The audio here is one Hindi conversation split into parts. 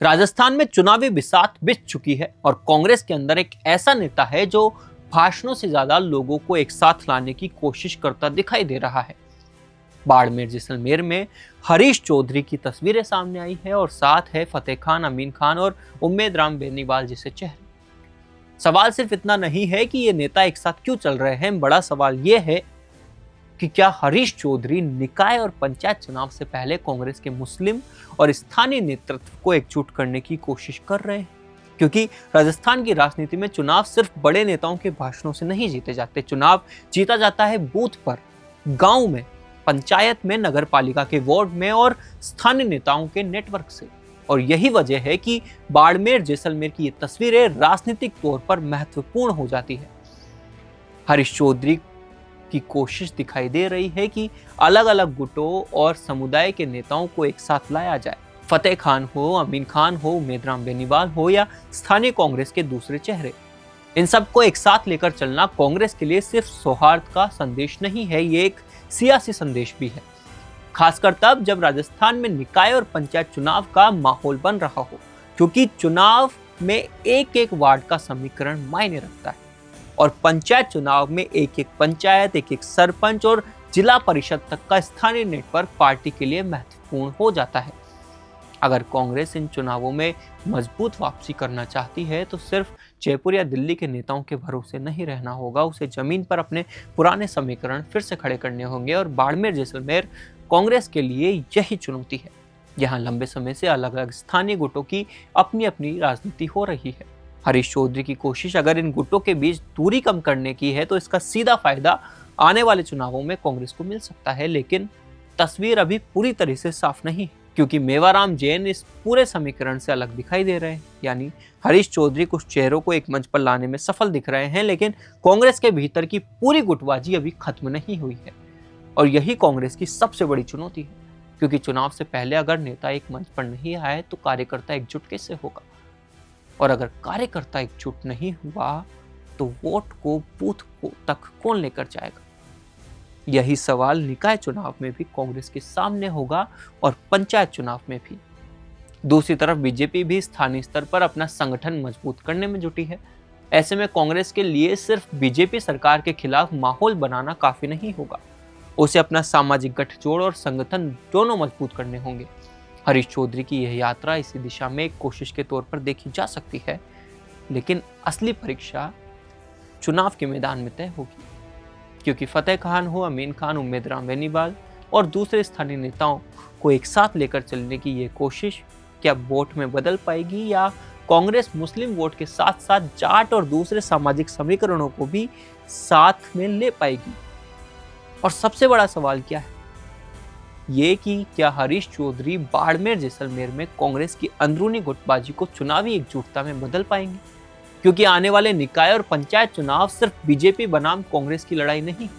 राजस्थान में चुनावी बिसात बिछ चुकी है और कांग्रेस के अंदर एक ऐसा नेता है जो भाषणों से ज्यादा लोगों को एक साथ लाने की कोशिश करता दिखाई दे रहा है। बाड़मेर जैसलमेर में हरीश चौधरी की तस्वीरें सामने आई है और साथ है फतेह खान, अमीन खान और उम्मेद राम बेनीवाल जैसे चेहरे। सवाल सिर्फ इतना नहीं है कि ये नेता एक साथ क्यों चल रहे हैं, बड़ा सवाल ये है कि क्या हरीश चौधरी निकाय और पंचायत चुनाव से पहले कांग्रेस के मुस्लिम और स्थानीय नेतृत्व को एकजुट करने की कोशिश कर रहे हैं। क्योंकि राजस्थान की राजनीति में चुनाव सिर्फ बड़े नेताओं के भाषणों से नहीं जीते जाते। चुनाव जीता जाता है बूथ पर, गांव में, पंचायत में, नगर पालिका के वार्ड में और स्थानीय नेताओं के नेटवर्क से। और यही वजह है कि बाड़मेर जैसलमेर की ये तस्वीरें राजनीतिक तौर पर महत्वपूर्ण हो जाती है। हरीश चौधरी की कोशिश दिखाई दे रही है कि अलग अलग गुटों और समुदाय के नेताओं को एक साथ लाया जाए। फतेह खान हो, अमीन खान हो, उम्मेद राम बेनीवाल हो या स्थानीय कांग्रेस के दूसरे चेहरे, इन सबको एक साथ लेकर चलना कांग्रेस के लिए सिर्फ सौहार्द का संदेश नहीं है, ये एक सियासी संदेश भी है। खासकर तब जब राजस्थान में निकाय और पंचायत चुनाव का माहौल बन रहा हो, क्योंकि चुनाव में एक एक वार्ड का समीकरण मायने रखता है और पंचायत चुनाव में एक एक पंचायत, एक एक सरपंच और जिला परिषद तक का स्थानीय नेटवर्क पार्टी के लिए महत्वपूर्ण हो जाता है। अगर कांग्रेस इन चुनावों में मजबूत वापसी करना चाहती है तो सिर्फ जयपुर या दिल्ली के नेताओं के भरोसे नहीं रहना होगा, उसे जमीन पर अपने पुराने समीकरण फिर से खड़े करने होंगे। और बाड़मेर जैसलमेर कांग्रेस के लिए यही चुनौती है। यहाँ लंबे समय से अलग अलग स्थानीय गुटों की अपनी अपनी राजनीति हो रही है। हरीश चौधरी की कोशिश अगर इन गुटों के बीच दूरी कम करने की है तो इसका सीधा फायदा आने वाले चुनावों में कांग्रेस को मिल सकता है। लेकिन तस्वीर अभी पूरी तरह से साफ नहीं है, क्योंकि मेवाराम जैन इस पूरे समीकरण से अलग दिखाई दे रहे हैं। यानी हरीश चौधरी कुछ चेहरों को एक मंच पर लाने में सफल दिख रहे हैं, लेकिन कांग्रेस के भीतर की पूरी गुटबाजी अभी खत्म नहीं हुई है। और यही कांग्रेस की सबसे बड़ी चुनौती है, क्योंकि चुनाव से पहले अगर नेता एक मंच पर नहीं आए तो कार्यकर्ता एकजुट कैसे होगा, और अगर कार्यकर्ता एकजुट नहीं हुआ तो वोट को बूथ तक कौन लेकर जाएगा। यही सवाल निकाय चुनाव में भी कांग्रेस के सामने होगा और पंचायत चुनाव में भी। दूसरी तरफ बीजेपी भी स्थानीय स्तर पर अपना संगठन मजबूत करने में जुटी है। ऐसे में कांग्रेस के लिए सिर्फ बीजेपी सरकार के खिलाफ माहौल बनाना काफी नहीं होगा, उसे अपना सामाजिक गठजोड़ और संगठन दोनों मजबूत करने होंगे। हरीश चौधरी की यह यात्रा इसी दिशा में एक कोशिश के तौर पर देखी जा सकती है, लेकिन असली परीक्षा चुनाव के मैदान में तय होगी, क्योंकि फतेह खान हो, अमीन खान, उम्मेद राम बेनीवाल और दूसरे स्थानीय नेताओं को एक साथ लेकर चलने की ये कोशिश क्या वोट में बदल पाएगी, या कांग्रेस मुस्लिम वोट के साथ साथ जाट और दूसरे सामाजिक समीकरणों को भी साथ में ले पाएगी। और सबसे बड़ा सवाल क्या है, ये कि क्या हरीश चौधरी बाड़मेर जैसलमेर में कांग्रेस की अंदरूनी गुटबाजी को चुनावी एकजुटता में बदल पाएंगे, क्योंकि आने वाले निकाय और पंचायत चुनाव सिर्फ बीजेपी बनाम कांग्रेस की लड़ाई नहीं,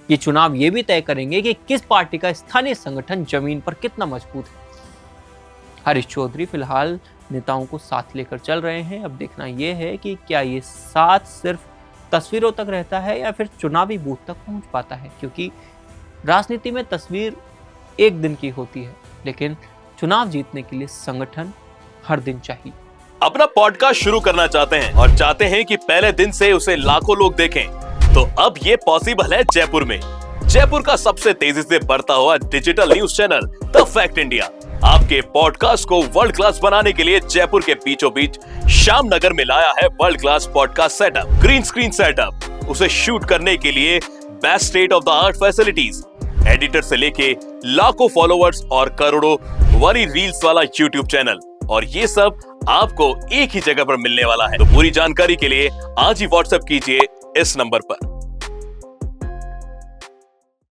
ये चुनाव ये भी तय करेंगे कि किस पार्टी का स्थानीय संगठन जमीन पर कितना मजबूत है। हरीश चौधरी फिलहाल नेताओं को साथ लेकर चल रहे हैं। अब देखना यह है कि क्या ये साथ सिर्फ तस्वीरों तक रहता है या फिर चुनावी बूथ तक पहुंच पाता है, क्योंकि राजनीति में तस्वीर एक दिन की होती है, लेकिन चुनाव जीतने के लिए संगठन हर दिन चाहिए। अपना पॉडकास्ट शुरू करना चाहते हैं और चाहते हैं कि पहले दिन से उसे लाखों लोग देखें, तो अब ये पॉसिबल है जयपुर में। जयपुर का सबसे तेजी से बढ़ता हुआ digital news channel the fact India आपके पॉडकास्ट को वर्ल्ड क्लास बनाने के लिए जयपुर के बीचों बीच श्याम नगर में लाया है world class podcast setup, green screen setup. उसे शूट करने के लिए best state of the art facilities, editor से लेके लाखों फॉलोवर्स और करोड़ों वाली रील्स वाला यूट्यूब चैनल, और ये सब आपको एक ही जगह पर मिलने वाला है। तो पूरी जानकारी के लिए आज ही व्हाट्सएप कीजिए इस नंबर पर।